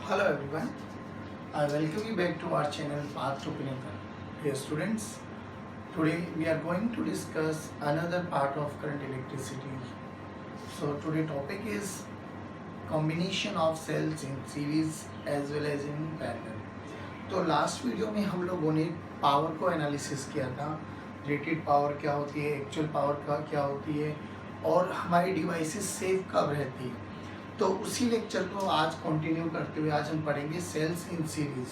Hello everyone, I welcome you back to our channel Path to Pinnacle. Dear students, today we are going to discuss another part of current electricity. So today topic is combination of cells in series as well as in parallel. तो last video में हम लोगों ने power को analysis किया था, rated power क्या होती है, एक्चुअल पावर का क्या होती है और हमारी डिवाइसेस सेव कब रहती है। तो उसी लेक्चर को आज कंटिन्यू करते हुए आज हम पढ़ेंगे सेल्स इन सीरीज,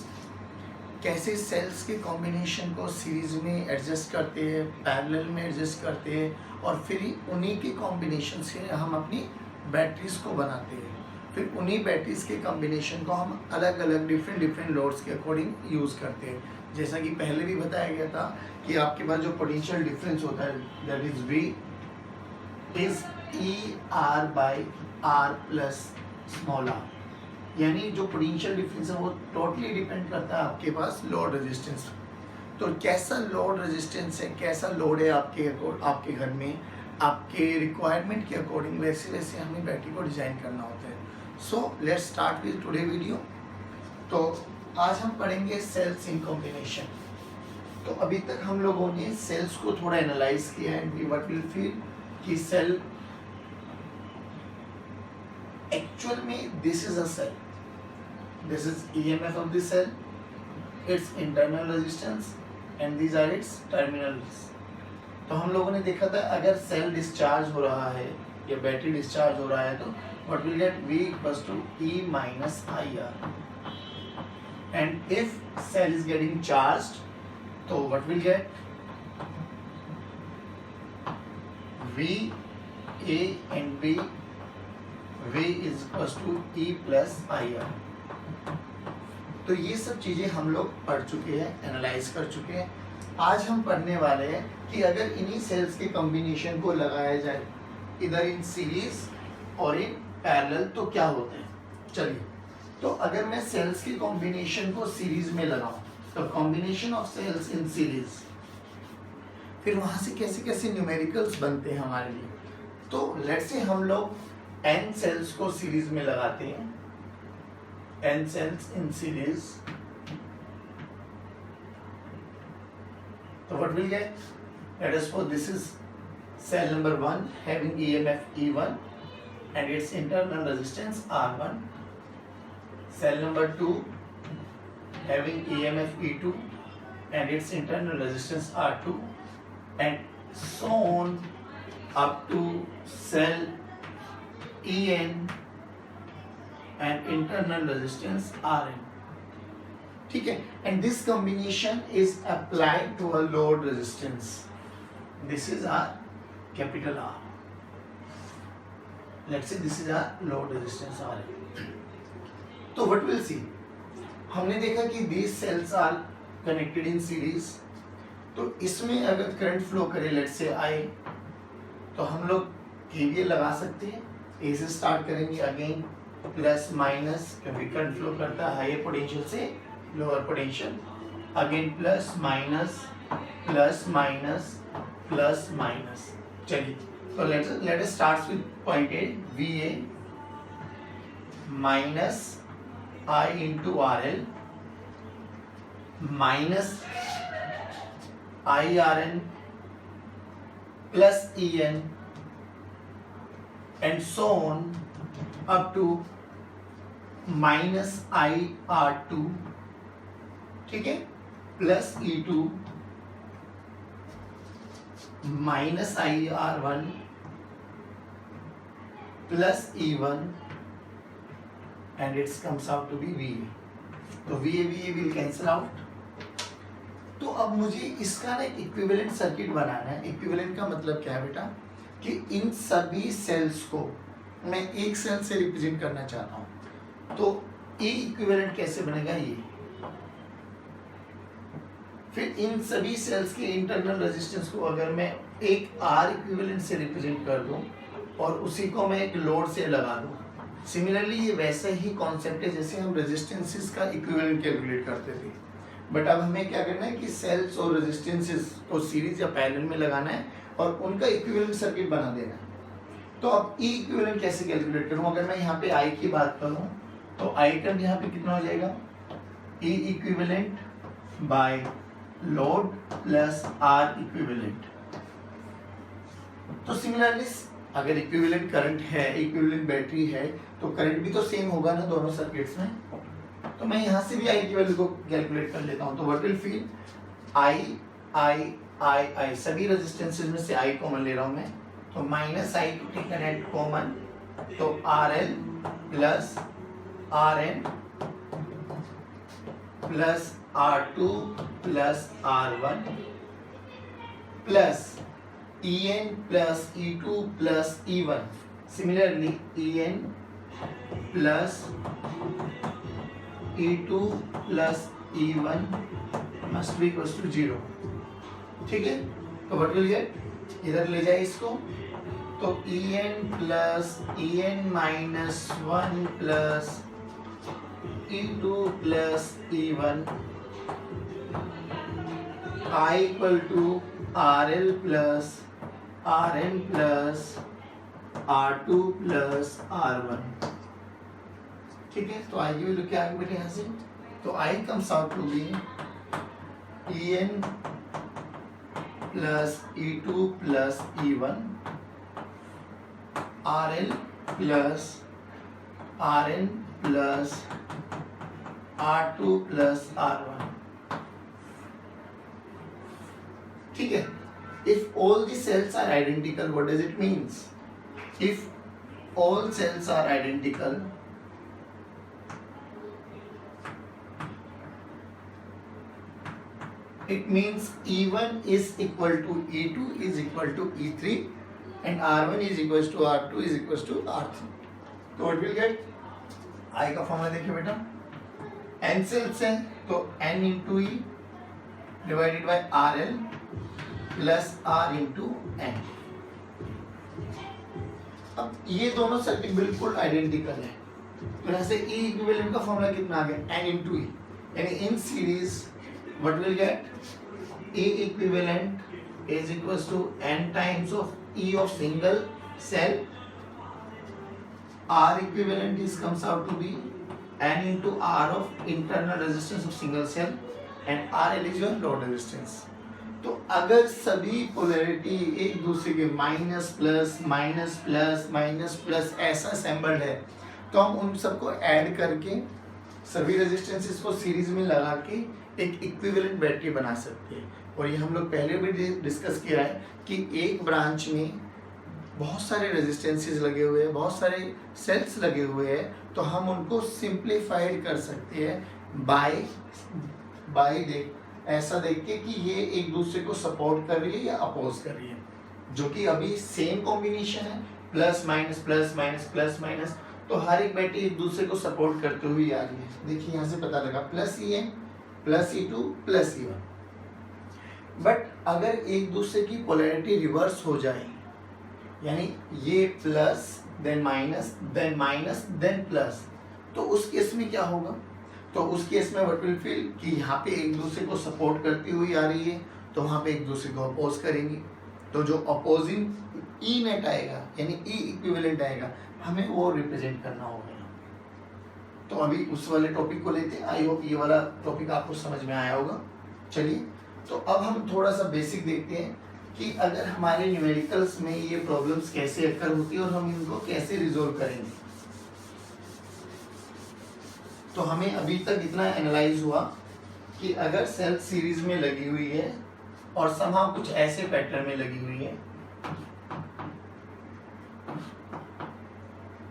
कैसे सेल्स के कॉम्बिनेशन को सीरीज में एडजस्ट करते हैं, पैरेलल में एडजस्ट करते हैं और फिर उन्हीं के कॉम्बिनेशन से हम अपनी बैटरीज को बनाते हैं। फिर उन्हीं बैटरीज के कॉम्बिनेशन को हम अलग अलग डिफरेंट लोड्स के अकॉर्डिंग यूज़ करते हैं। जैसा कि पहले भी बताया गया था कि आपके पास जो पोटेंशियल डिफरेंस होता है that is V is ER by R plus small r, यानी जो पोटेंशियल डिफरेंस है वो टोटली डिपेंड करता है आपके पास लोड रेजिस्टेंस। तो कैसा लोड रेजिस्टेंस है, कैसा लोड है आपके घर में, आपके रिक्वायरमेंट के अकॉर्डिंग वैसे वैसे हमें बैटरी को डिज़ाइन करना होता है। So let's start with today video. तो आज हम पढ़ेंगे सेल्स इन कॉम्बिनेशन। तो अभी तक हम लोगों ने सेल्स को थोड़ा एनालाइज किया है। वी व्हाट विल फील कि सेल एक्चुअल में this is a cell, this is EMF of this cell, it's internal resistance and these are its terminals. तो हम लोगों ने देखा था अगर सेल डिस्चार्ज हो रहा है या बैटरी डिस्चार्ज हो रहा है तो what will get V equals to E minus IR, and if cell is getting charged so what will get V A and B, V is equals to E plus IR। तो ये सब चीज़ें हम लोग पढ़ चुके हैं, एनालाइज कर चुके हैं। आज हम पढ़ने वाले हैं कि अगर इन्हीं सेल्स के कॉम्बिनेशन को लगाया जाए इधर इन सीरीज और इन पैरेलल तो क्या होते हैं। चलिए, तो अगर मैं सेल्स के कॉम्बिनेशन को सीरीज में लगाऊं तो combination of cells in series, फिर वहां से कैसे कैसे न्यूमेरिकल्स बनते हैं हमारे लिए। तो लेट्स से हम लोग n सेल्स को सीरीज में लगाते हैं, n सेल्स इन सीरीज, तो what will gate, let us suppose this is cell number 1 having EMF E1 and its internal resistance R1, cell number 2 having EMF E2 and its internal resistance R2, and so on up to cell EN and internal resistance RN। ठीक है, and this combination is applied to a load resistance, this is our capital R, let's say this is our load resistance R। तो what we'll see, हमने देखा कि these cells are connected in series। तो इसमें अगर current flow करे let's say I, तो हम लोग KVL लगा सकते हैं। A से स्टार्ट करेंगे, अगेन प्लस माइनस, क्योंकि करंट फ्लो करता है हायर पोटेंशियल से lower potential, again plus minus plus minus plus minus. चलिए, तो let us start with point A, VA minus I into RL minus IRN plus EN and so on up to minus IR2, ठीक है, plus E2 minus IR1 plus E1 and it comes out to be VA। तो VA will cancel out। तो अब मुझे इसका ना एक equivalent circuit बनाना है। इक्विवेलेंट का मतलब क्या है बेटा, कि इन सभी सेल्स को मैं एक सेल से रिप्रेजेंट करना चाहता हूँ। तो ए इक्विवेलेंट कैसे बनेगा, ये फिर इन सभी सेल्स के इंटरनल रेजिस्टेंस को अगर मैं एक R इक्विवेलेंट से रिप्रेजेंट कर दूं और उसी को मैं एक लोड से लगा दूं, सिमिलरली ये वैसा ही कॉन्सेप्ट है जैसे हम रेजिस्टेंसेस का इक्विवेलेंट कैलकुलेट करते थे। बट अब हमें क्या करना है कि सेल्स और रेजिस्टेंसेस को सीरीज या पैरेलल में लगाना है और उनका इक्विवेलेंट सर्किट बना देना है। तो अब ई इक्विवेलेंट कैसे कैलकुलेट करूं, अगर मैं यहाँ पे I की बात करूं तो I करंट यहाँ पे कितना हो जाएगा, E equivalent by load plus R equivalent. तो सिमिलरली अगर इक्विवेलेंट करंट है, इक्विवेलेंट बैटरी है, तो करंट भी तो सेम होगा ना दोनों सर्किट्स में। तो मैं यहाँ से भी I की वैल्यू को कैलकुलेट कर लेता हूँ। तो व्हाट विल फील, I सभी रेजिस्टेंसेस में से I कॉमन ले रहा हूँ मैं, तो minus I to take net common, तो RL plus RN plus R2 plus R1 plus EN plus E2 plus E1। Similarly EN plus E2 plus E1 must be equal to 0। ठीक है, तो what will gate, इधर ले जाए इसको, तो EN plus EN minus 1 plus E2 plus E1 I equal to RL plus RN plus R2 plus R1। ठीक है, तो I की वैल्यू क्या आगे बेटे यहाँ से, तो I comes out to be EN plus E2 plus E1 RL plus RN plus R2 plus R1। ठीक है, if all the cells are identical, what does it means? If all cells are identical, it means E1 is equal to E2 is equal to E3 and R1 is equals to R2 is equals to R3। तो what will get, I का formula देखिए बेटा, n sales हैं तो n into E divided by RL plus R into n। अब ये दोनों circuit बिल्कुल आइडेंटिकल है, तो यहाँ से E इक्विवेलेंट का फॉर्मूला कितना आ गया, n इंटू ई, यानी in series what will get, E equivalent is equals to n times of E of single cell, R equivalent is comes out to be n into R of internal resistance of single cell and RL is your load resistance। तो अगर सभी polarity एक दूसरे के minus plus minus plus minus plus ऐसा assembled है, तो हम उन सबको ऐड करके सभी रेजिस्टेंसेस को सीरीज में लगा के एक इक्विवेलेंट बैटरी बना सकते हैं। और ये हम लोग पहले भी डिस्कस किया है कि एक ब्रांच में बहुत सारे रेजिस्टेंसेस लगे हुए हैं, बहुत सारे सेल्स लगे हुए हैं, तो हम उनको सिंप्लीफाइड कर सकते हैं बाय ऐसा देख के कि ये एक दूसरे को सपोर्ट कर रही है या अपोज कर रही है, जो कि अभी सेम कॉम्बिनेशन है, plus minus plus minus plus minus, तो हर एक बैटरी एक दूसरे को सपोर्ट करते हुए आ रही है। देखिए यहाँ से पता लगा plus EN plus E2 plus E1। But अगर एक दूसरे की पोलैरिटी रिवर्स हो जाए, यानी ये plus then minus then plus, तो उस केस में क्या होगा, तो उस केस में व्हाट विल फील कि यहाँ पे एक दूसरे को सपोर्ट करती हुई आ रही है, तो वहाँ पे एक दूसरे को अपोज करेंगी, तो जो अपोजिंग E नेट आएगा यानी E इक्विवेलेंट आएगा, हमें वो रिप्रेजेंट करना होगा। तो अभी उस वाले टॉपिक को लेते हैं, आई होप ये वाला टॉपिक आपको समझ में आया होगा। चलिए, तो अब हम थोड़ा सा बेसिक देखते हैं कि अगर हमारे न्यूमेरिकल्स में ये प्रॉब्लम्स कैसे अकर होती है और हम इनको कैसे रिजोल्व करेंगे। तो हमें अभी तक इतना एनालाइज हुआ कि अगर सेल सीरीज में लगी हुई है और समहाउ कुछ ऐसे पैटर्न में लगी हुई है,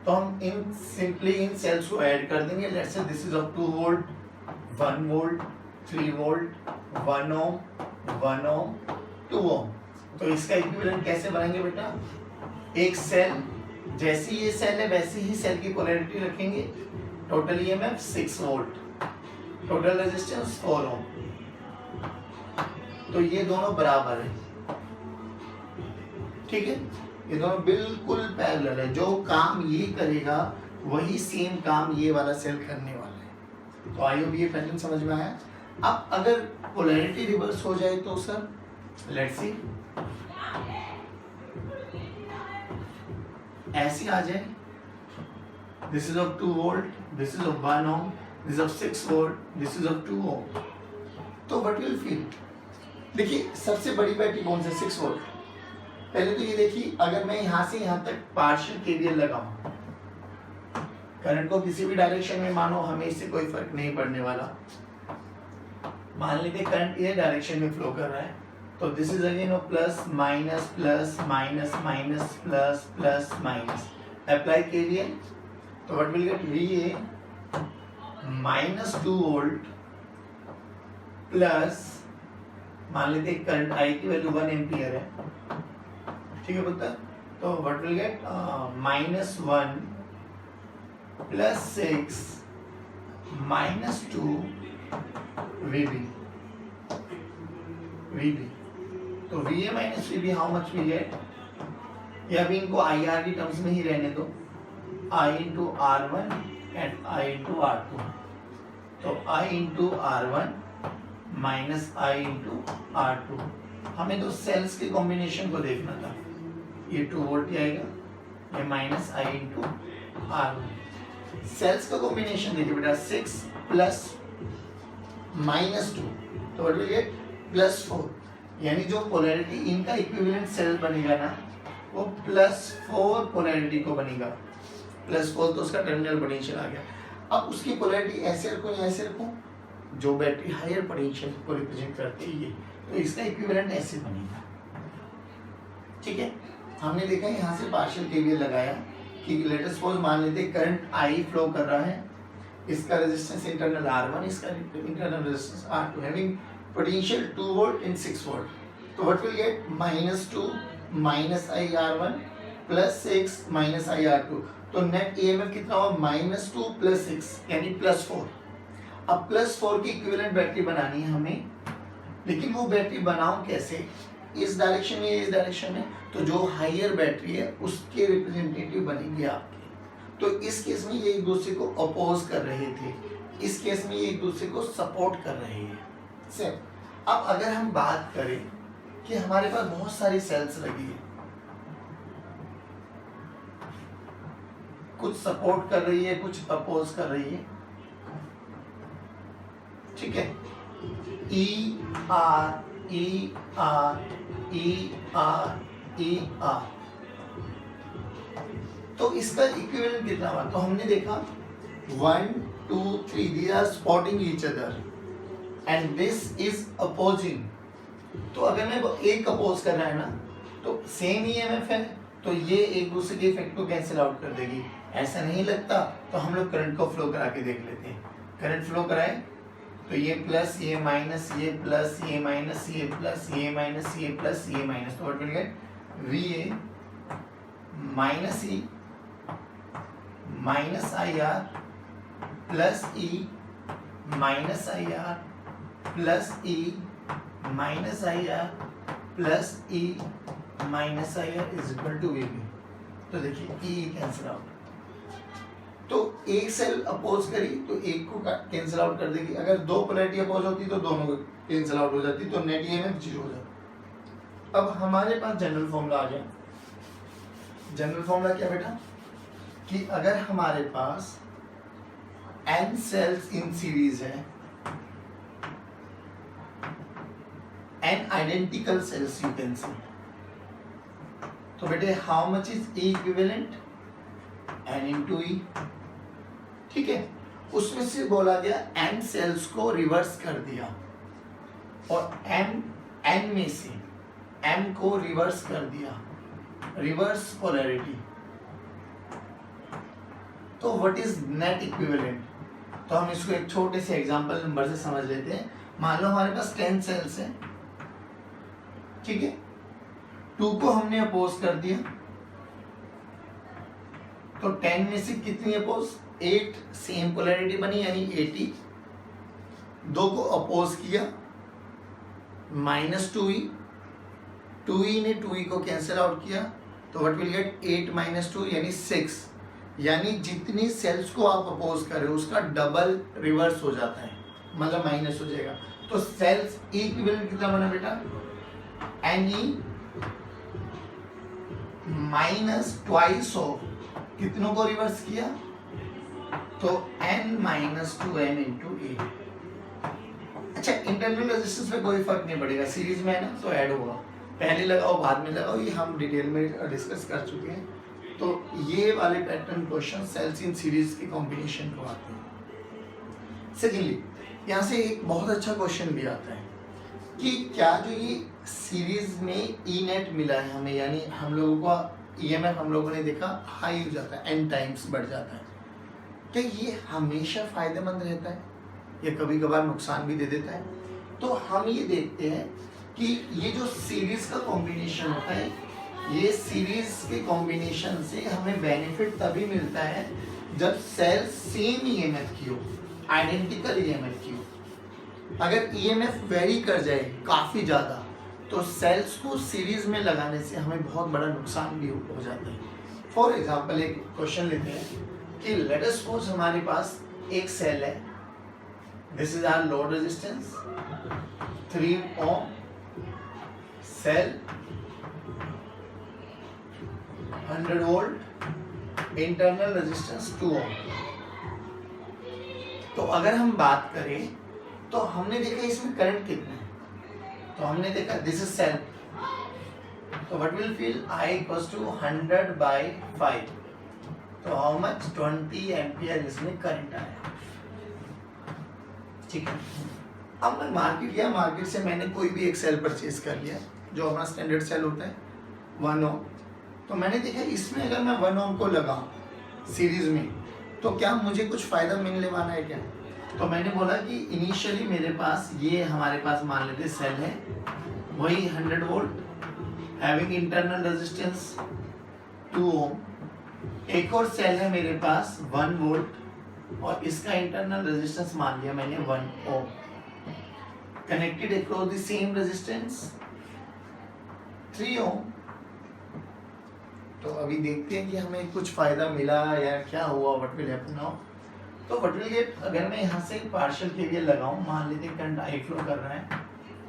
तो हम सिंपली इन सेल्स को ऐड कर देंगे। Let's say this is of 2 volt 1 volt 3 volt 1 Om 1 Om 2 ohm. तो इसका इक्विवेलेंट कैसे बनाएंगे बेटा, एक सेल जैसी ये सेल है वैसी ही सेल की पोलैरिटी रखेंगे। Total EMF 6 volt, total resistance 4 ओम, तो ये दोनों बराबर है। ठीक है, ये दोनों बिल्कुल पैरेलल है, जो काम ये करेगा वही सेम काम ये वाला सेल करने वाला है। तो आई होप ये पैटर्न समझ में आया। अब अगर पोलैरिटी रिवर्स हो जाए तो सर लेट्स सी, ऐसी आ जाए this is of 2 volt, this is of 1 ohm, this is of 6 volt, this is of 2 ohm. तो what will feel? देखिए सबसे बड़ी बैटरी कौन सी? 6 वोल्ट। पहले तो ये देखिए, अगर मैं यहाँ से यहाँ तक पार्शियल केवीएल लगाऊं, करंट को किसी भी डायरेक्शन में मानो, हमें इससे कोई फर्क नहीं पड़ने वाला। मान लीजिए करंट ये डायरेक्शन में फ्लो कर रहा है, तो this is again plus minus plus minus minus plus plus minus. Apply KVL, तो what will get? VA minus 2 volt plus, मान लेते हैं करंट आई की वैल्यू 1 एम्पियर है, ठीक है पुत्र, तो what will gate? Minus 1 plus 6 minus 2 VB। तो VA minus VB how much will get? या अभी इनको IR की टर्म्स में ही रहने दो, I into R1 and I into R2। तो I into R1 minus I into R2। हमें तो सेल्स के कॉम्बिनेशन को देखना था। ये 2 वोल्ट ही आएगा, ये minus I into R1। Cells का कॉम्बिनेशन देखिए बेटा, 6 प्लस माइनस 2, तो व्हाट विल गेट? प्लस 4। यानी जो पोलैरिटी इनका इक्विवेलेंट सेल बनेगा ना, वो +4 पोलैरिटी को बनेगा। +4 तो उसका टर्मिनल पोटेंशियल आ गया। अब उसकी पोलैरिटी ऐसे रखो या ऐसे रखो, जो बैटरी हायर पोटेंशियल को रिप्रेजेंट करती है ये, तो इसका इक्विवेलेंट ऐसे बनेगा। ठीक है, हमने देखा यहाँ से पार्शियल केवीएल लगाया कि लेट अस सपोज मान लेते करंट I फ्लो कर रहा है, इसका रेजिस्टेंस इंटरनल R1, इसका internal resistance R2, having potential 2 volt in 6 volt. तो what will get? -2 minus I R1 plus 6 minus I R2। तो नेट EMF कितना हुआ? -2 प्लस 6 यानी +4। अब +4 की इक्विवेलेंट बैटरी बनानी है हमें, लेकिन वो बैटरी बनाऊं कैसे? इस डायरेक्शन में, इस डायरेक्शन में, तो जो हायर बैटरी है उसके रिप्रेजेंटेटिव बनेंगे आपके। तो इस केस में ये एक दूसरे को अपोज कर रहे थे, इस केस में ये एक दूसरे को सपोर्ट कर रहे हैं। सर अब अगर हम बात करें कि हमारे पास बहुत सारी सेल्स लगी है, कुछ सपोर्ट कर रही है, कुछ अपोज कर रही है, ठीक है, E R E R E R E R। तो इसका इक्विवेलेंट कितना हुआ? तो हमने देखा 1 2 3 these are supporting each other and this is opposing। तो अगर मैं एक अपोज कर रहा है ना, तो सेम EMF है, तो ये एक दूसरे के इफेक्ट को कैंसिल आउट कर देगी। ऐसा नहीं लगता तो हम लोग करंट को फ्लो करा के देख लेते हैं। करंट फ्लो कराए तो ये प्लस, ये माइनस, ये प्लस, ये माइनस, ये प्लस, ये माइनस, ये प्लस, ये माइनस, तो what will get? VA minus E minus IR plus E minus IR plus E minus IR plus E minus IR is equal to VB। तो देखिए E cancel out, तो एक cell oppose करी तो एक को कैंसिल आउट कर देगी। अगर दो पोलैरिटी अपोज होती तो दोनों को कैंसिल आउट हो जाती, तो नेट EMF 0 हो जाता। अब हमारे पास जनरल फॉर्मूला आ जाए। जनरल फॉर्मूला क्या बेटा? कि अगर हमारे पास n सेल्स इन सीरीज है, n identical sales you can say, तो बेटे how much is E equivalent? n into E। ठीक है, उसमें से बोला गया n सेल्स को रिवर्स कर दिया और n में से m को रिवर्स कर दिया, रिवर्स पोलैरिटी। तो व्हाट इज नेट इक्विवेलेंट? तो हम इसको एक छोटे से एग्जांपल नंबर से समझ लेते हैं। मान लो हमारे पास 10 सेल्स हैं, ठीक है, 2 को हमने अपोज कर दिया, तो 10 में से कितनी अपोज? 8 सेम पोलैरिटी बनी यानी 80। 2 को अपोज किया -2E, 2E ने 2E को कैंसिल आउट किया, तो व्हाट विल गेट? 8 माइनस 2 यानी 6। यानी जितनी सेल्स को आप अपोज कर रहे हो उसका डबल रिवर्स हो जाता है, मतलब माइनस हो जाएगा। तो सेल्स E इक्विवेलेंट कितना बना बेटा? NE माइनस ट्वाइस ऑफ कितनों को रिवर्स किया? तो n माइनस 2m इंटू ए। अच्छा, इंटरनल रेजिस्टेंस में कोई फर्क नहीं पड़ेगा, सीरीज में है ना तो ऐड होगा, पहले लगाओ बाद में लगाओ, ये हम डिटेल में डिस्कस कर चुके हैं। तो ये वाले pattern question cells in series के कॉम्बिनेशन को आते हैं। सेकेंडली, यहाँ से एक बहुत अच्छा क्वेश्चन भी आता है कि क्या जो ये सीरीज में ई नेट मिला है हमें, यानी हम लोगों का ईएमएफ हम लोगों ने देखा हाई हो जाता है, n टाइम्स बढ़ जाता है, क्या ये हमेशा फायदेमंद रहता है या कभी कभार नुकसान भी दे देता है? तो हम ये देखते हैं कि ये जो सीरीज का कॉम्बिनेशन होता है, ये सीरीज के कॉम्बिनेशन से हमें बेनिफिट तभी मिलता है जब सेल सेम ईएमएफ की हो, आइडेंटिकल ईएमएफ की हो। अगर ईएमएफ वेरी कर जाए काफ़ी ज़्यादा तो सेल्स को सीरीज में लगाने से हमें बहुत बड़ा नुकसान भी हो जाता है। फॉर एग्जाम्पल एक क्वेश्चन लेते हैं कि लेट अस सपोज हमारे पास एक सेल है, this is our load resistance 3 ohm, cell 100 volt, internal resistance 2 ohm. तो अगर हम बात करें तो हमने देखा इसमें करंट कितना है, तो हमने देखा दिस इज सेल, तो what will feel I equals to 100/5, तो हाउ मच 20 एम्पियर इसमें करंट आया। ठीक है, अब मैं मार्केट गया, मार्केट से मैंने कोई भी एक सेल परचेज कर लिया जो अपना स्टैंडर्ड सेल होता है 1 ओम। तो मैंने देखा इसमें अगर मैं 1 ओम को लगाऊं सीरीज में तो क्या मुझे कुछ फायदा मिलने वाला है क्या? तो मैंने बोला कि इनिशियली मेरे पास ये हमारे पास मान लेते सेल है वही 100 वोल्ट हैविंग इंटरनल रेजिस्टेंस 2 ओम, एक और सेल है मेरे पास 1 वोल्ट और इसका इंटरनल रेजिस्टेंस मान लिया मैंने 1 ohm, connected across the same resistance 3 ohm. तो अभी देखते हैं कि हमें कुछ फायदा मिला या क्या हुआ, व्हाट विल हैपन नाउ। तो व्हाट विल गेट, अगर मैं यहाँ से पार्शियल केवीएल लगाऊं, मान लेते हैं करंट आई फ्लो कर रहा है,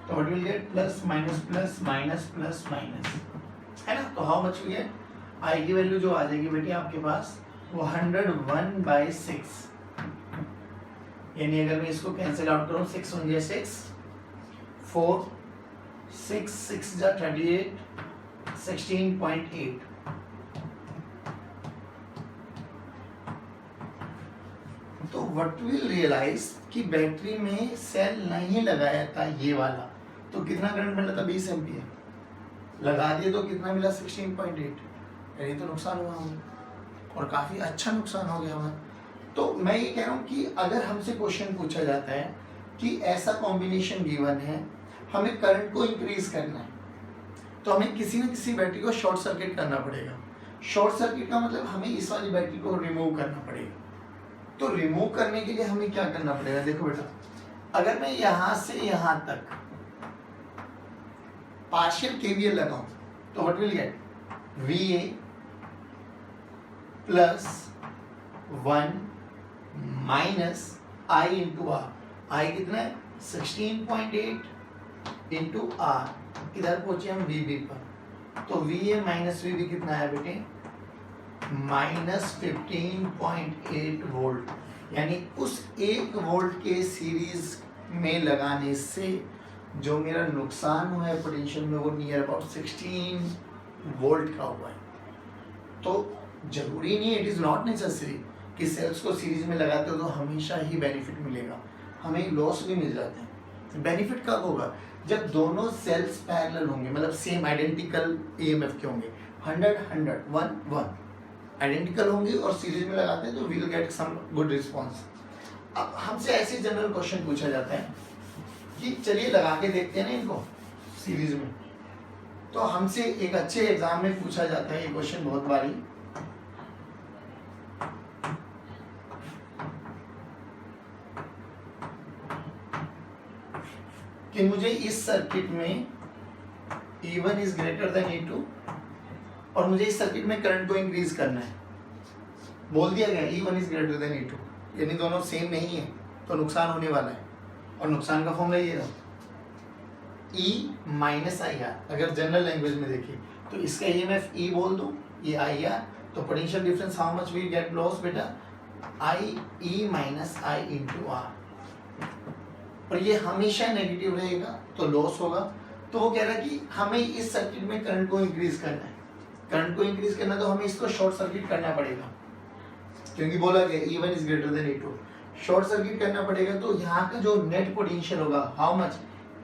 तो what will gate plus minus plus minus plus minus, है ना। तो हाउ मच विल गेट, आई की वैल्यू जो आ जाएगी बेटी आपके पास वो 101/6, यानी अगर मैं इसको कैंसिल आउट करूँ 6 1 जा 6, 4 6 6 जा 38, 16.8। तो व्हाट विल रियलाइज कि बैटरी में सेल नहीं लगाया था ये वाला, तो कितना करंट मिला था 20 एम्पियर, लगा दिए तो कितना मिला 16.8, यानी तो नुकसान हुआ हमें और काफ़ी अच्छा नुकसान हो गया हमारा। तो मैं ये कह रहा हूँ कि अगर हमसे क्वेश्चन पूछा जाता है कि ऐसा कॉम्बिनेशन गिवन है, हमें करंट को इंक्रीज करना है, तो हमें किसी न किसी बैटरी को शॉर्ट सर्किट करना पड़ेगा। शॉर्ट सर्किट का मतलब हमें इस वाली बैटरी को रिमूव करना पड़ेगा। तो रिमूव करने के लिए हमें क्या करना पड़ेगा, देखो बेटा, अगर मैं यहां से यहां तक पार्शियल केवीएल लगाऊं तो what will get VA plus 1 minus I into R, I कितना है 16.8 इंटू आर, इधर पहुंचे हम VB पर, तो VA माइनस VB कितना है बेटे -15.8 वोल्ट, यानी उस 1 वोल्ट के सीरीज में लगाने से जो मेरा नुकसान हुआ है पोटेंशियल में वो नियर अबाउट 16 वोल्ट का हुआ है। तो जरूरी नहीं, इट इज़ नॉट नेसेसरी कि सेल्स को सीरीज में लगाते हो तो हमेशा ही बेनिफिट मिलेगा, हमें लॉस भी मिल जाते हैं। बेनिफिट कब होगा, जब दोनों सेल्स पैरेलल होंगे, मतलब सेम आइडेंटिकल ईएमएफ के होंगे, 100 100 1 1 आइडेंटिकल होंगे और सीरीज में लगाते हैं तो we will get some good response. अब हमसे ऐसे जनरल क्वेश्चन पूछा जाता है कि चलिए लगा के देखते हैं ना इनको सीरीज में, तो हमसे एक अच्छे एग्जाम में पूछा जाता है ये क्वेश्चन बहुत बारी, कि मुझे इस सर्किट में E1 is greater than E2 और मुझे इस सर्किट में करंट को इंक्रीज करना है। बोल दिया गया E1 is greater than E2, यानी दोनों सेम नहीं है तो नुकसान होने वाला है, और नुकसान का फॉर्मूला ये था E माइनस IR। अगर जनरल लैंग्वेज में देखिए तो इसका EMF E बोल दो, ये IR, तो potential difference how much we get loss बेटा I E minus I into R, और ये हमेशा नेगेटिव रहेगा तो लॉस होगा। तो वो कह रहा है कि हमें इस सर्किट में करंट को इंक्रीज करना है। करंट को इंक्रीज करना तो हमें इसको शॉर्ट सर्किट करना पड़ेगा, क्योंकि बोला गया E1 is greater than E2, short circuit करना पड़ेगा। तो यहाँ का जो नेट पोटेंशियल होगा how much,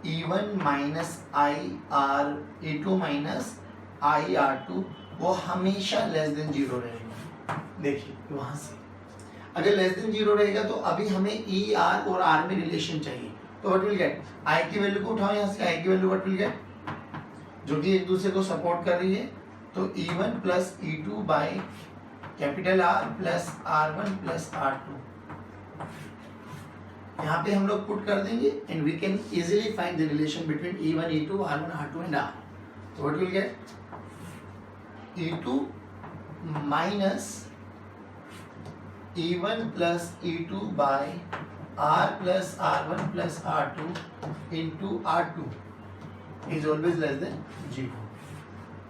E1 minus I R E2 minus I R2, वो हमेशा लेस देन जीरो रहेगा। देखिए वहां से अगर लेस देन जीरो रहेगा तो अभी हमें E R और R में रिलेशन चाहिए, तो व्हाट विल गेट, I की वैल्यू को उठाओ यहाँ से, I की वैल्यू व्हाट विल गेट, जो कि एक दूसरे को सपोर्ट कर रही है, तो E1 plus E2 by capital R plus R1 plus R2, यहाँ पे हम लोग पुट कर देंगे and we can easily find the relation between E1 E2 R1 R2 and R। तो what will get, E2 minus E1 plus E2 by R plus R1 plus R2 into R2 is always less than 0.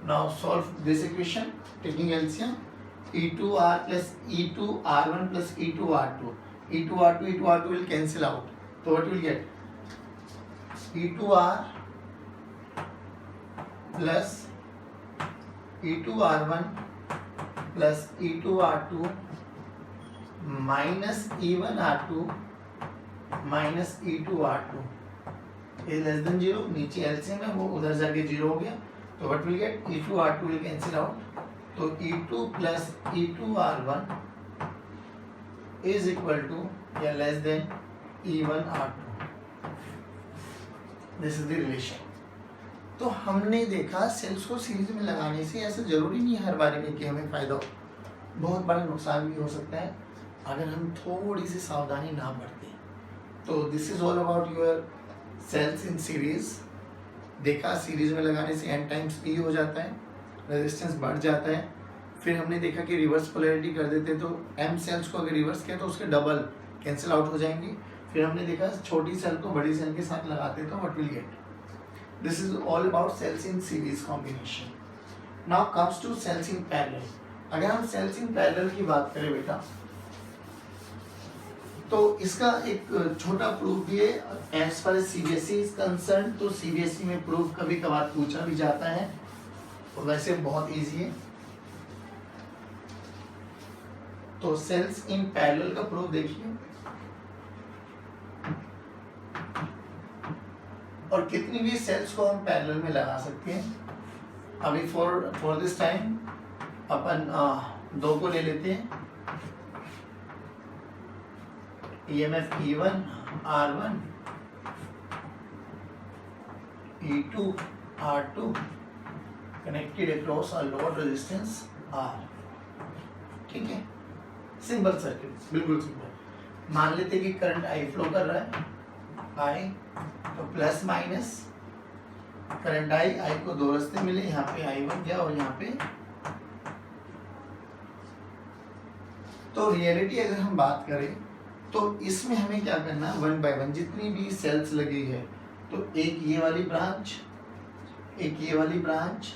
Now solve this equation taking LCM, E2R plus E2R1 plus E2R2, E2R2 will cancel out, so what will get, E2R plus E2R1 plus E2R2 minus E1R2 minus E2R2 is less than zero, नीचे LCM है वो उधर जाके zero हो गया, तो what will get, E2R2 will cancel out, तो E2 plus E2R1 is equal to या less than E1R2, this is the relation. तो हमने देखा सेल्स को सीरीज में लगाने से ऐसा जरूरी नहीं है हर बार में कि हमें फायदा हो, बहुत बड़ा नुकसान भी हो सकता है अगर हम थोड़ी सी सावधानी ना बरतें। तो this is all about your cells in series. देखा सीरीज में लगाने से एन टाइम्स पी हो जाता है, रेजिस्टेंस बढ़ जाता है। फिर हमने देखा कि रिवर्स पोलैरिटी कर देते तो एम सेल्स को अगर रिवर्स किया तो उसके डबल कैंसिल आउट हो जाएंगे। फिर हमने देखा छोटी सेल को बड़ी सेल के साथ लगाते तो what will get, this is all about cells in series combination. Now comes to cells in parallel. अगर हम सेल्स इन पैरेलल की बात करें बेटा, तो इसका एक छोटा प्रूफ भी है as far as CBSE is concern. तो सीबीएसई में प्रूफ कभी कभार पूछा भी जाता है, तो वैसे बहुत इजी है। तो सेल्स इन पैरेलल का प्रूफ देखिए, और कितनी भी सेल्स को हम पैरेलल में लगा सकते हैं। अभी फॉर दिस टाइम अपन दो को ले लेते हैं, EMF E1 R1 E2 R2 connected across a load resistance R। ठीक है, सिंपल सर्किट, बिल्कुल सिंपल। मान लेते कि करंट I फ्लो कर रहा है, I तो प्लस माइनस करंट I को दो रास्ते मिले, यहाँ पे I1 गया और यहाँ पे। तो रियलिटी अगर हम बात करें तो इसमें हमें क्या करना है, वन बाय वन जितनी भी सेल्स लगी है, तो एक ये वाली ब्रांच, एक ये वाली ब्रांच,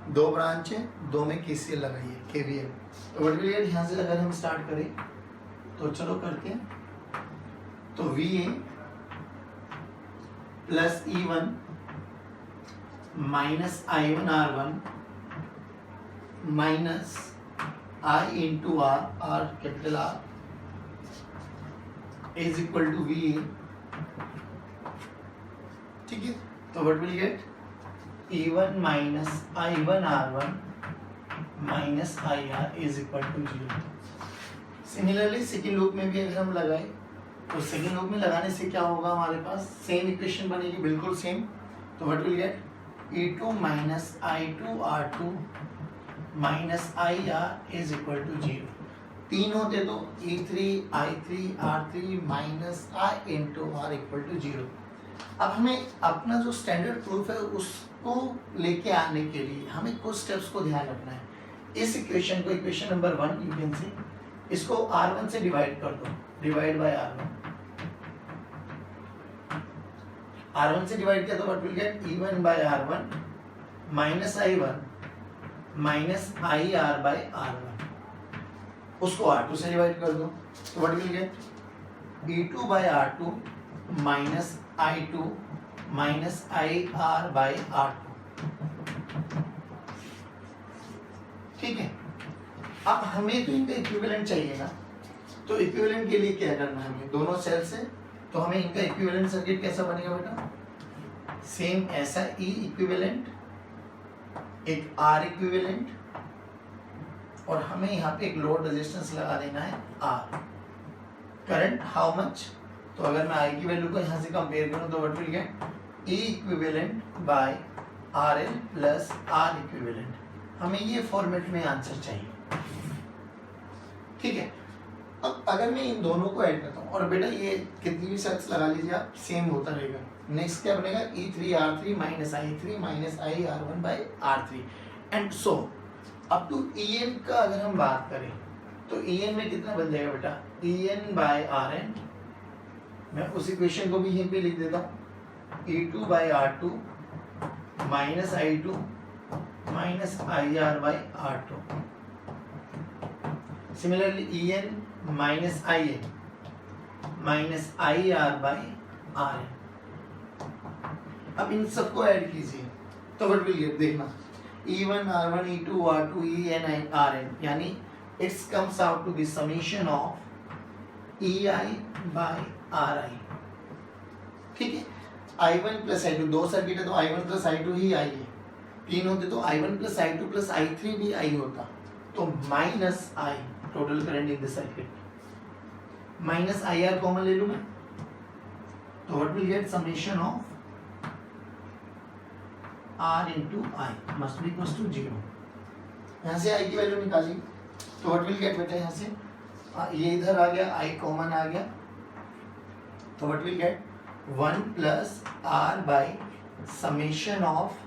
दो ब्रांच है, दो में KCL लगाइए, KVL। तो व्हाट विल गेट, यहाँ से अगर हम स्टार्ट करें तो चलो करते हैं। तो VA plus E1 minus I1 R1 minus I into R, R capital R is equal to VA। ठीक है, तो what will get, E1 minus I1 R1 minus IR is equal to 0। Similarly second loop में भी अगर हम लगाए तो second loop में लगाने से क्या होगा, हमारे पास सेम इक्वेशन बनेगी, बिल्कुल सेम। तो what will get, E2 minus I2 R2 minus IR is equal to 0। तीन होते तो E3 I3 R3 minus I into R equal to 0। अब हमें अपना जो स्टैंडर्ड प्रूफ है उसको लेके आने के लिए हमें कुछ स्टेप्स को ध्यान रखना है। इस इक्वेशन को, equation number 1 you can see, इसको R1 से डिवाइड कर दो, डिवाइड बाय R1। R1 से डिवाइड किया तो what will get, E1 by R1 minus I1 minus IR by R1। उसको R2 से डिवाइड कर दो, तो what will get E2 by R2 minus I2 minus IR by R2। ठीक है, अब हमें तो इनका इक्विवेलेंट चाहिए ना, तो इक्विवेलेंट के लिए क्या करना है हमें, दोनों सेल से, तो हमें इनका इक्विवेलेंट सर्किट कैसा बनेगा बेटा, सेम ऐसा E इक्विवेलेंट, एक R इक्विवेलेंट, और हमें यहाँ पे एक लोड रेजिस्टेंस लगा देना है R। करंट हाउ मच, तो अगर मैं I की वैल्यू को यहाँ से कंपेयर करूँ तो what will get E equivalent by RL plus R equivalent. हमें ये फॉर्मेट में आंसर चाहिए। ठीक है, अब अगर मैं इन दोनों को ऐड करता हूँ, और बेटा ये कितनी भी सेल्स लगा लीजिए आप, सेम होता रहेगा। नेक्स्ट क्या बनेगा, E3R3 minus I3 minus IR1 by R3 and so up to En का अगर हम बात करें तो En में कितना बन जाएगा बेटा, En बाय Rn, मैं उस इक्वेशन को भी यहीं पे लिख देता हूँ, E2 by R2 minus I2 minus IR by R2, similarly En minus In minus IR by Rn। अब इन सबको ऐड कीजिए तो व्हाट विल गेट, देखना E1 R1 E2 R2 En Rn, यानी it's comes out to the summation of EI by RI। ठीक है, I1 plus I2, दो circuit है तो I1 plus I2 he I है, तीन होते तो I1 plus I2 plus I3 भी I होता, तो minus I total current in the circuit, minus IR common ले लूं मैं, तो what will gate summation of R into I must be equals to 0। यहाँ से I की वैल्यू निकाली तो व्हाट विल गेट बेटा, यहाँ से ये इधर आ गया, I कॉमन आ गया, तो what will get 1 plus R by summation of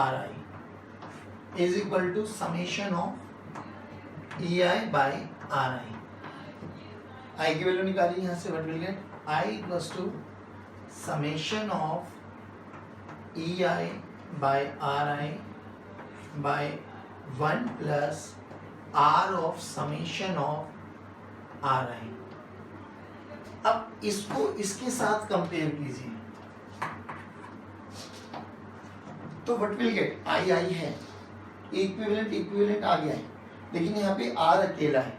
RI is equal to summation of EI by RI। I की वैल्यू निकाली यहाँ से, what will get I equals to summation of EI by RI by 1 plus R of summation of RI। अब इसको इसके साथ compare कीजिए तो व्हाट विल गेट, I है, इक्विवेलेंट आ गया है, लेकिन यहाँ पे R अकेला है,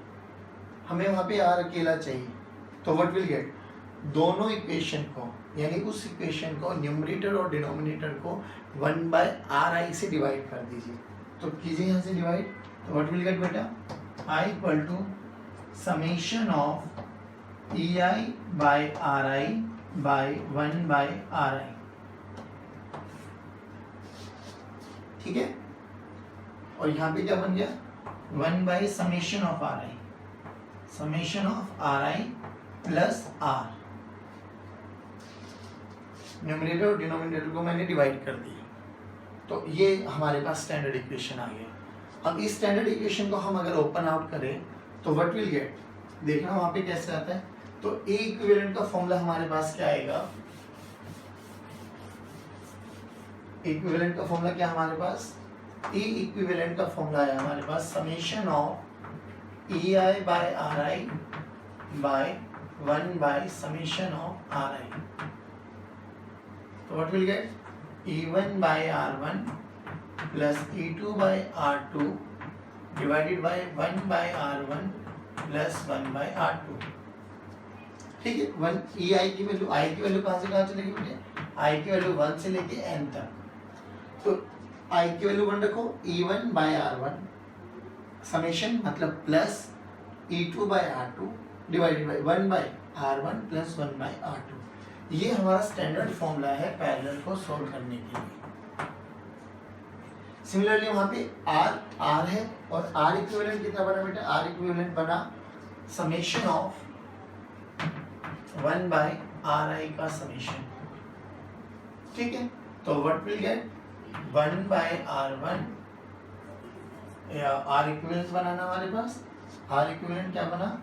हमें वहाँ पे R अकेला चाहिए, तो व्हाट विल गेट, दोनों इक्वेशन को, यानी उस इक्वेशन को न्यूमरेटर और डिनोमिनेटर को 1 बाय RI से डिवाइड कर दीजिए, तो कीजिए यहाँ से डिवाइड, तो व्हाट विल गेट बेटा, I equal to summation of EI by RI by 1 by RI। ठीक है, और यहाँ पे क्या बन गया, 1 by summation of RI, summation of RI plus R, numerator और डिनोमिनेटर को मैंने डिवाइड कर दिया, तो ये हमारे पास स्टैंडर्ड इक्वेशन आ गया। अब इस स्टैंडर्ड इक्वेशन को हम अगर ओपन आउट करें तो व्हाट विल गेट, देखना वहां पे कैसे आता है, तो A इक्विवेलेंट का फॉर्मूला हमारे पास क्या आएगा, इक्विवेलेंट का फॉर्मूला क्या हमारे पास, E इक्विवेलेंट का फॉर्मूला है हमारे पास summation of EI by RI by 1 by summation of RI, तो what will get E1 by R1 plus E2 by R2 divided by 1 by R1 plus 1 by R2। ठीक है, 1 EI की value, I की value कहाँ से कहाँ चलेगी बेटे, I की वैल्यू 1 से लेके n तक, तो I की वैल्यू 1 रखो, E1 बाय R1 समेशन मतलब plus E2 by R2 divided by 1 by R1 plus 1 by R2। ये हमारा स्टैंडर्ड फॉर्मूला है पैरेलल को सॉल्व करने के लिए। सिमिलरली वहां पे R है, और R इक्विवेलेंट कितना बना बेटा, R इक्विवेलेंट बना समेशन ऑफ 1 बाय RI का समेशन। ठीक है, तो what will get 1 by R1, या R इक्विवेलेंट बनाना हमारे पास, R इक्विवेलेंट क्या बना,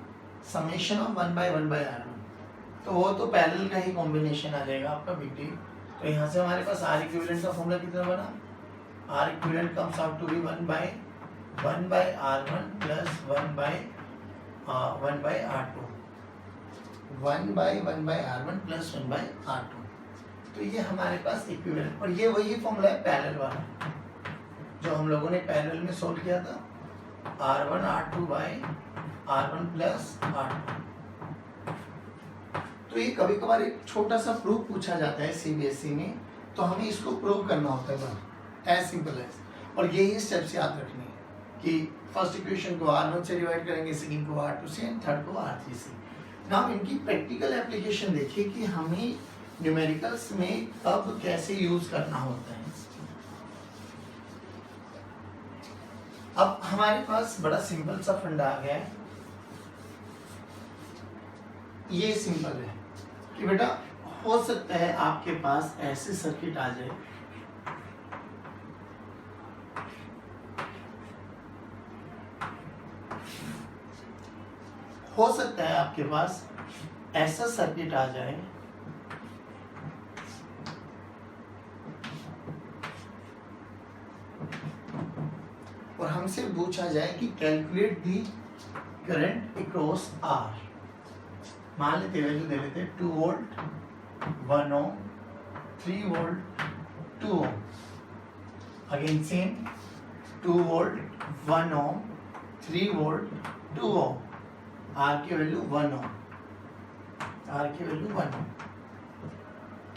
समेशन ऑफ 1 बाय R1, तो वो तो पैरेलल का ही कॉम्बिनेशन आ जाएगा आपका BT। तो यहाँ से हमारे पास R इक्विवेलेंट का फॉर्मूला कितना बना, R equivalent comes out to be 1 by R1 plus 1 by 1 by R2, 1/1/R1 plus 1/R2। तो ये हमारे पास इक्विवेलेंट, और ये वही फॉर्मूला है पैरेलल वाला जो हम लोगों ने पैरेलल में सोल्व किया था, R1 R2 by R1 plus R2। तो ये कभी कभार एक छोटा सा प्रूफ पूछा जाता है CBSE में, तो हमें इसको प्रूव करना होता है, एज सिंपल एज। और यही स्टेप्स याद रखने हैं कि फर्स्ट इक्वेशन को R1 से डिवाइड करेंगे, सेकंड को R2 से, थर्ड को R3 से। नाउ इनकी प्रैक्टिकल एप्लीकेशन देखिए कि हमें न्यूमेरिकल्स में कब कैसे यूज करना होता है। अब हमारे पास बड़ा सिंपल सा फंडा आ गया है। ये सिंपल है कि बेटा हो सकता है आपके पास ऐसे सर्किट आ जाए आपके पास ऐसा सर्किट आ जाए और हमसे पूछा जाए कि calculate the current across R. मान लेते वैल्यू दे लेते 2 volt 1 ohm, 3 volt 2 ohm, again same 2 volt 1 ohm, 3 volt 2 ohm, R की वैल्यू 1 ओम, आर की वैल्यू 1 ओम।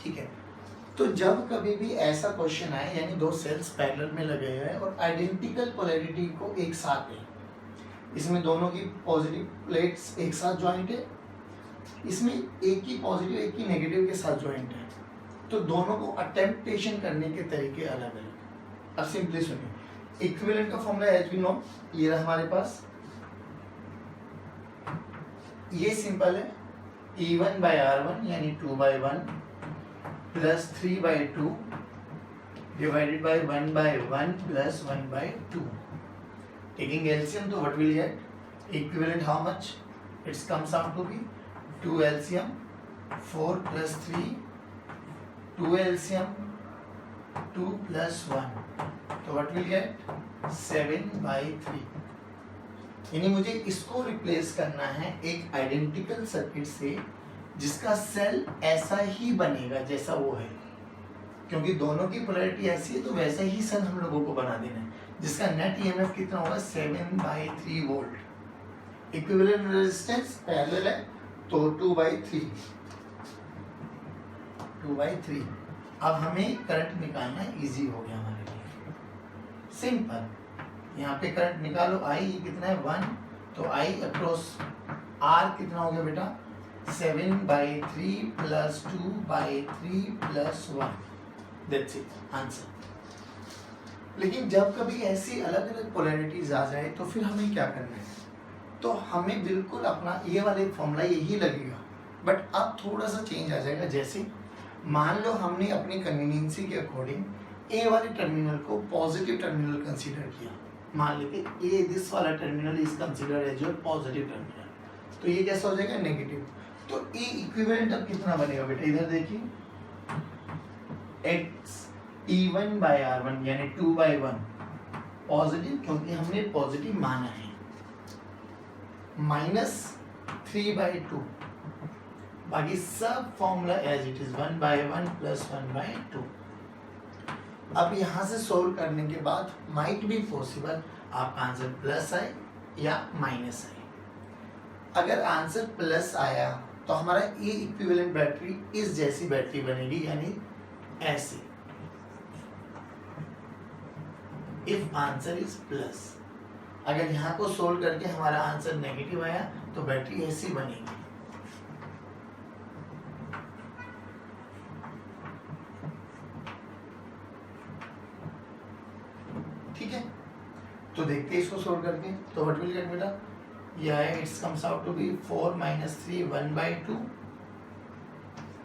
ठीक है, तो जब कभी भी ऐसा क्वेश्चन आए, यानी दो सेल्स पैरेलल में लगे हुए हैं और आइडेंटिकल पोलैरिटी को एक साथ है, इसमें दोनों की पॉजिटिव प्लेट्स एक साथ ज्वाइंट है, इसमें एक की पॉजिटिव एक की नेगेटिव के साथ ज्वाइंट है, तो दोनों को अटेम्प्टेशन करने के तरीके अलग अलग। अब सिंपली सुनिए, इक्विवेलेंट का फॉर्मूला एज वी नो, ये रहा हमारे पास, ये सिंपल है, E1 बाई R1 यानी 2/1 plus 3/2 divided by 1/1 plus 1/2। Taking LCM, तो what will get? Equivalent how much? It's comes out to be 2 LCM 4 plus 3, 2 LCM 2 plus 1, तो व्हाट विल गेट? 7/3। यानी मुझे इसको रिप्लेस करना है एक आइडेंटिकल सर्किट से जिसका सेल ऐसा ही बनेगा जैसा वो है, क्योंकि दोनों की पोलैरिटी ऐसी है तो वैसा ही सेल हम लोगों को बना देना है, जिसका नेट EMF कितना होगा? 7/3 वोल्ट। इक्विवेलेंट रेजिस्टेंस पैरेलल है तो 2/3। अब हमें करंट निकालना इजी हो गया हमारे लिए, सिंपल। यहाँ पे करंट निकालो, I कितना है? 1, तो I अक्रॉस R कितना हो गया बेटा? 7/3 plus 2/3 plus 1, that's it answer. लेकिन जब कभी ऐसी अलग अलग पोलैरिटीज आ जाए तो फिर हमें क्या करना है? तो हमें बिल्कुल अपना ये वाले फॉर्मूला यही लगेगा, बट अब थोड़ा सा चेंज आ जाएगा। जैसे मान लो हमने अपनी कन्वीनियंसी के अकॉर्डिंग ए वाले टर्मिनल को पॉजिटिव टर्मिनल कंसीडर किया, मान लेते ए दिस वाला terminal is considered as your positive terminal, तो ये कैसा हो जाएगा? नेगेटिव। तो ए इक्विवेलेंट अब कितना बनेगा बेटा? इधर देखिए, एक्स E1 बाई R1 यानी 2/1 पॉजिटिव, क्योंकि हमने पॉजिटिव माना है, माइनस 3/2, बाकी सब formula as it is 1/1 plus 1/2। अब यहाँ से सोल्व करने के बाद माइट बी पॉसिबल आपका आंसर प्लस आए या माइनस आए। अगर आंसर प्लस आया तो हमारा ए इक्विवेलेंट बैटरी इस जैसी बैटरी बनेगी, यानी ऐसी। इफ आंसर इज प्लस, अगर यहाँ को सोल्व करके हमारा आंसर नेगेटिव आया तो बैटरी ऐसी बनेगी। ठीक है, तो देखते हैं इसको सोल्व करके। तो व्हाट विल गेट बेटा? यह है, it's comes out to be 4 - 3 1/2,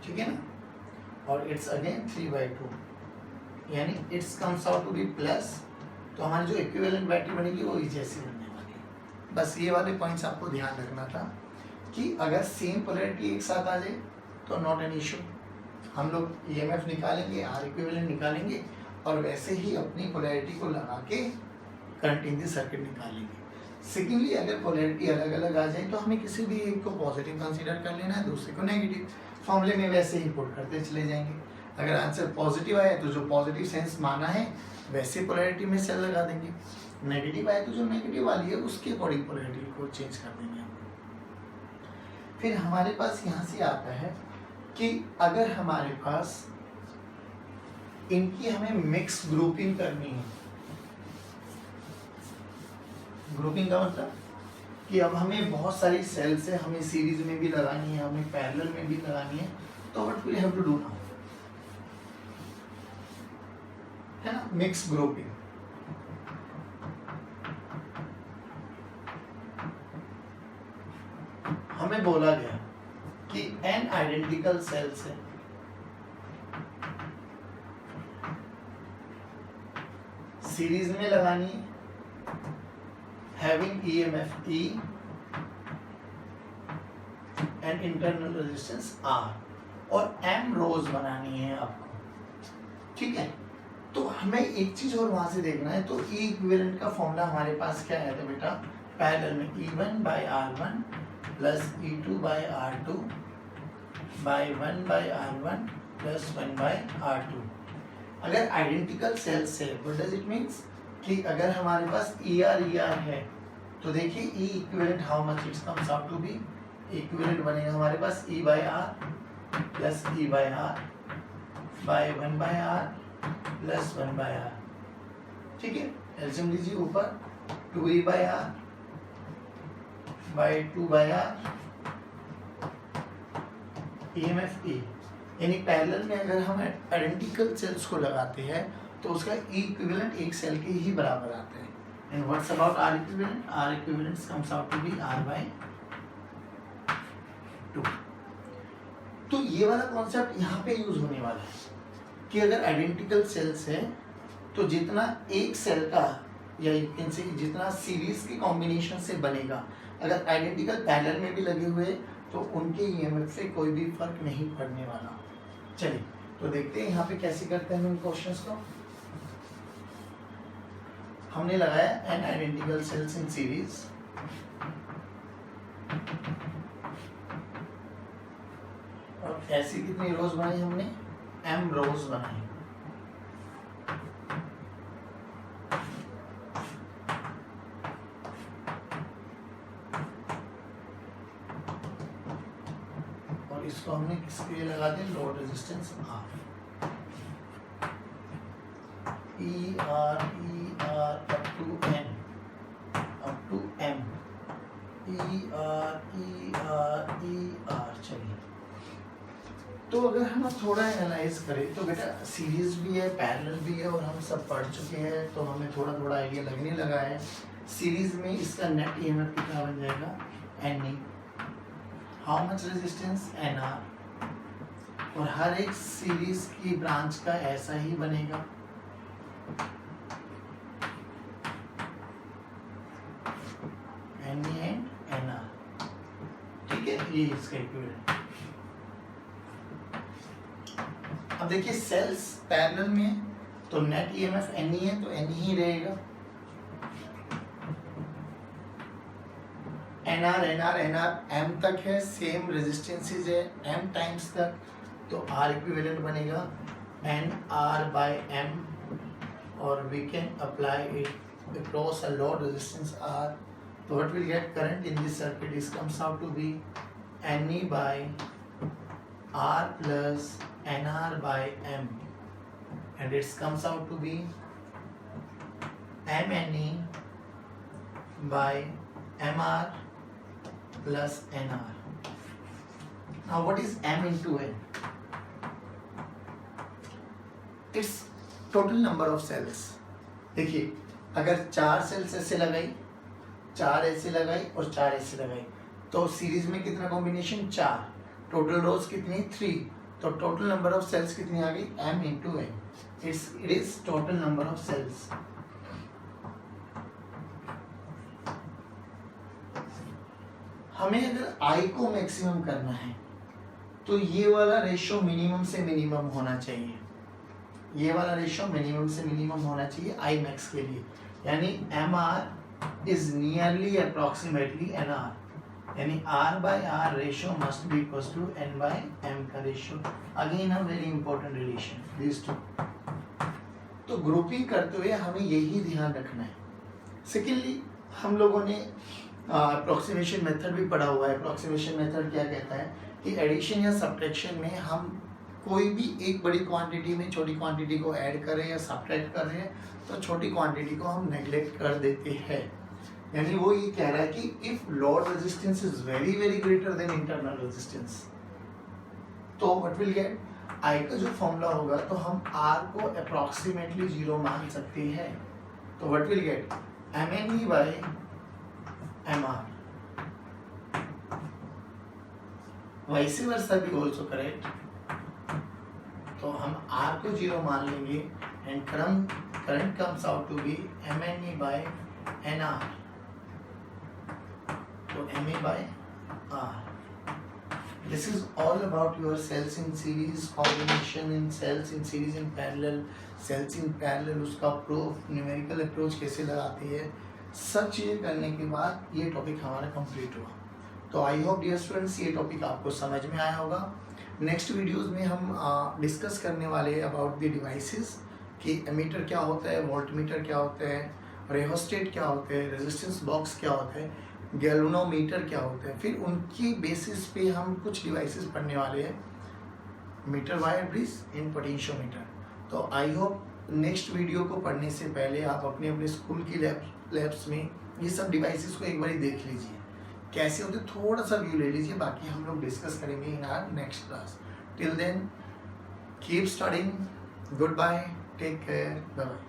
ठीक है ना, और इट्स अगेन 3/2, यानी it's comes out to be plus. तो हमारी जो इक्विवेलेंट बैटरी बनेगी वो इस जैसी बनने वाली है। बस ये वाले पॉइंट्स आपको ध्यान रखना था कि अगर सेम पोलैरिटी एक साथ आ जाए तो नॉट एन इशू, हम लोग EMF निकालेंगे, R इक्विवेलेंट निकालेंगे और वैसे ही अपनी पोलैरिटी को लगा के करंट इन द सर्किट निकालेंगे। सेकेंडली अगर पोलैरिटी अलग अलग आ जाए तो हमें किसी भी एक को पॉजिटिव कंसीडर कर लेना है, दूसरे को नेगेटिव। फॉर्मूले में वैसे ही पुट करते चले जाएंगे। अगर आंसर पॉजिटिव आए तो जो पॉजिटिव सेंस माना है वैसे पोलैरिटी में सेल लगा देंगे, नेगेटिव आए तो जो नेगेटिव वाली है उसके अकॉर्डिंग पोलैरिटी को चेंज कर देंगे। फिर हमारे पास यहाँ से आता है कि अगर हमारे पास इनकी हमें मिक्स ग्रुपिंग करनी है, ग्रुपिंग का मतलब कि अब हमें बहुत सारी सेल्स है, हमें सीरीज में भी लगानी है, हमें पैरेलल में भी लगानी है, तो what we have to do now, है ना, मिक्स ग्रुपिंग। हमें बोला गया कि n आइडेंटिकल सेल्स है, सीरीज में लगानी है, having EMF E and internal resistance R, और m रोज बनानी है आपको, ठीक है। तो हमें एक चीज और वहां से देखना है, तो E इक्विवेलेंट का फॉर्मूला हमारे पास क्या है बेटा, पैरेलल में E1 by R1 plus E2 by R2 by 1 by R1 plus 1 by R2। अगर आइडेंटिकल सेल्स है, व्हाट डज इट मीन्स कि अगर हमारे पास ER है तो देखिए E equivalent how much it comes out to be, equivalent बनेगा हमारे पास E by R plus E by R by 1 by R plus 1 by R, ठीक है। एल्सियम लीजिए ऊपर 2E by R by 2 by R EMF E, यानी parallel में अगर हम आइडेंटिकल सेल्स को लगाते हैं तो उसका E इक्विवेलेंट एक सेल के ही बराबर आता है। And what's about R equivalent, R equivalent comes out to be R by 2। तो ये वाला कॉन्सेप्ट यहाँ पे यूज होने वाला है कि अगर आइडेंटिकल सेल्स है तो जितना एक सेल का या इनसे जितना सीरीज के कॉम्बिनेशन से बनेगा, अगर आइडेंटिकल पैरेलल में भी लगे हुए तो उनके ईएमएफ से कोई भी फर्क नहीं पड़ने वाला। चलिए तो देखते हैं यहाँ पे कैसे करते हैं हम इन क्वेश्चंस को। हमने लगाया N identical cells in series, और ऐसी कितनी रोज बनाई हमने, m रोज बनाई। और इसको हमने किसके लिए लगा दिया, load resistance R, ER up to M, ER। चलिए तो अगर हम थोड़ा एनालाइज करें तो बेटा सीरीज भी है, पैरेलल भी है, और हम सब पढ़ चुके हैं तो हमें थोड़ा थोड़ा आइडिया लगने लगा है। सीरीज में इसका नेट ईएमएफ कितना बन जाएगा, NE, how much resistance, NR, और हर एक सीरीज की ब्रांच का ऐसा ही बनेगा, NE एंड NR, ठीक है, ये इसका इक्विवेलेंट। अब देखिए सेल्स पैरेलल में है तो नेट ईएमएफ NE है तो NE ही रहेगा, NR M तक है, सेम रेजिस्टेंसेस है M टाइम्स तक, तो R इक्विवेलेंट बनेगा NR by M, और we can apply it across a load resistance R, तो what will get current in this circuit is comes out to be NE by R plus NR by M, and it comes out to be MNE by MR plus NR. Now what is M into N? It's total number of cells. देखिए अगर 4 sales ऐसे लगाई, 4 ऐसे लगाई और 4 ऐसे लगाई, तो सीरीज में कितना कॉम्बिनेशन, 4, टोटल रोज कितनी, 3, तो टोटल नंबर ऑफ सेल्स कितनी आ गई, M into N, it is total number of cells. हमें अगर I को मैक्सिमम करना है तो ये वाला रेशियो मिनिमम से मिनिमम होना चाहिए, ये वाला रेशियो मिनिमम से मिनिमम होना चाहिए I मैक्स के लिए, यानी MR is nearly approximately nr, यानी r by r ratio must be equals to n by m का ratio. Again a very important relation these two. तो ग्रुपिंग करते हुए हमें यही ध्यान रखना है. सेकेंडली हम लोगों ने अप्रोक्सीमेशन मेथड भी पढ़ा हुआ है. अप्रोक्सीमेशन मेथड क्या कहता है कि एडिशन या सब्ट्रैक्शन में हम कोई भी एक बड़ी क्वांटिटी में छोटी क्वांटिटी को ऐड कर रहे हैं या सब्ट्रैक्ट कर रहे हैं तो छोटी क्वांटिटी को हम नेग्लेक्ट कर देते हैं. यानी वो ये कह रहा है कि if load resistance is very very greater than internal resistance तो व्हाट विल गेट, आई का जो फॉर्मूला होगा तो हम आर को अप्रोक्सीमेटली 0 मान सकते हैं. तो what will get mne by mr. Vice versa भी ऑल्सो करेक्ट. तो हम r को 0 मान लेंगे and current comes out to be mne by nr. तो ma by r. This is all about your cells in series, combination in cells in series in parallel, cells in parallel, उसका proof, numerical approach कैसे लगाती है, सब चीज़ें करने के बाद ये टॉपिक हमारा कंप्लीट हुआ. तो आई होप डियर स्टूडेंट्स ये टॉपिक आपको समझ में आया होगा. नेक्स्ट वीडियोस में हम डिस्कस करने वाले हैं अबाउट द डिवाइसेस कि एमीटर क्या होता है, वोल्टमीटर क्या होता है, रेहोस्टेट क्या होते हैं, रेजिस्टेंस बॉक्स क्या होता है, गैल्वेनोमीटर क्या होता है. फिर उनकी बेसिस पे हम कुछ डिवाइसेस पढ़ने वाले हैं, meter wire bridge in potentiometer. तो आई होप नेक्स्ट वीडियो को पढ़ने से पहले आप अपने अपने स्कूल की लैब्स में ये सब डिवाइसेस को एक बार देख लीजिए कैसे होते, थोड़ा सा व्यू ले लीजिए. बाकी हम लोग डिस्कस करेंगे in our next class. Till then keep studying. Goodbye, take care, bye bye.